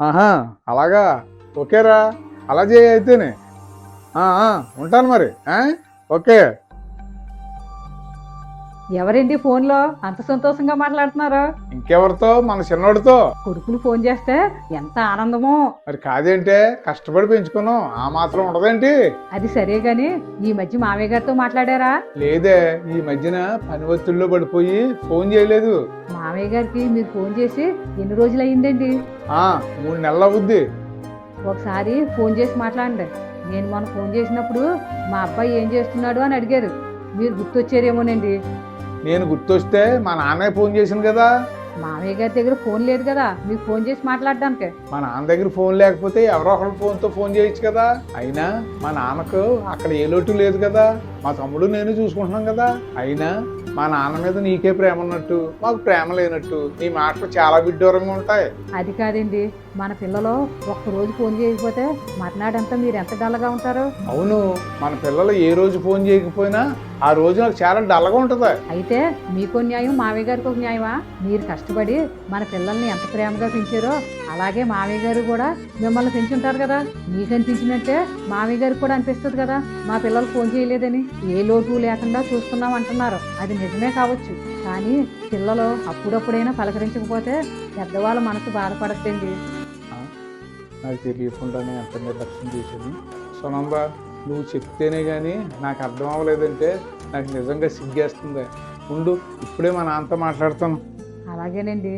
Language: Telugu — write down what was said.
ఆహా, అలాగా. ఓకేరా, అలా చేయి అయితేనే. ఉంటాను మరి. ఓకే. ఎవరండి ఫోన్లో అంత సంతోషంగా మాట్లాడుతున్నారు? ఇంకెవరితో? మన చిన్నోడితో. కొడుకులు ఫోన్ చేస్తే ఎంత ఆనందమో. మరి కాదేంటే, కష్టపడి పెంచుకున్నాం, ఆ మాత్రం ఉండదేంటి? అది సరే గాని ఈ మధ్య మావయ్య గారితో మాట్లాడారా? లేదే, ఈ మధ్యన పని ఒత్తిడిలో పడిపోయి ఫోన్ చేయలేదు. మావయ్య గారికి మీరు ఫోన్ చేసి ఎన్ని రోజులు అయిందండి? 3 నెలలు అవుద్ది. ఒకసారి ఫోన్ చేసి మాట్లాడండి. నేను మొన్న ఫోన్ చేసినప్పుడు మా అబ్బాయి ఏం చేస్తున్నాడు అని అడిగారు. మీరు గుర్తొచ్చారేమోనండి. నేను గుర్తొస్తే మా నాన్నయ్య ఫోన్ చేసింది కదా. మావయ్య గారి దగ్గర ఫోన్ లేదు కదా మీకు ఫోన్ చేసి మాట్లాడడానికి. మా నాన్న దగ్గర ఫోన్ లేకపోతే ఎవరో ఒకరి ఫోన్తో ఫోన్ చేయొచ్చు కదా. అయినా మా నాన్నకు అక్కడ ఏ లోటు లేదు కదా. మా తమ్ముడు నేను చూసుకుంటున్నాం కదా. అయినా మా నాన్న మీద నీకే ప్రేమ ఉన్నట్టు మాకు ప్రేమ లేనట్టు నీ మాటలు చాలా విడ్డూరంగా ఉంటాయి. అది కాదండి, మన పిల్లలు ఒక్కరోజు ఫోన్ చేయకపోతే మర్నాడంతా మీరు ఎంత డల్గా ఉంటారు? అవును, మన పిల్లలు ఏ రోజు ఫోన్ చేయకపోయినా ఆ రోజు నాకు చాలా డల్గా ఉంటుంది. అయితే మీకో న్యాయం మావయ్య గారికి ఒక న్యాయమా? మీరు కష్టపడి మన పిల్లల్ని ఎంత ప్రేమగా పెంచారో అలాగే మావయ్య గారు కూడా మిమ్మల్ని పెంచుంటారు కదా. మీకు అనిపించినట్టే మావయ్య గారికి కూడా అనిపిస్తుంది కదా మా పిల్లలు ఫోన్ చేయలేదని. ఏ లోటు లేకుండా చూస్తున్నాం అంటున్నారు, అది నిజమే కావచ్చు. కానీ పిల్లలు అప్పుడప్పుడైనా పలకరించకపోతే పెద్దవాళ్ళ మనసు బాధపడద్దండి. నాకు తెలియకుండానే ఎంత నిర్లక్ష్యం చేశాను. సునంబ, నువ్వు చెప్తేనే కానీ నాకు అర్థం అవ్వలేదంటే నాకు నిజంగా సిగ్గేస్తుంది. ఉండు, ఇప్పుడే మా నాన్నతో మాట్లాడతాను. అలాగేనండి.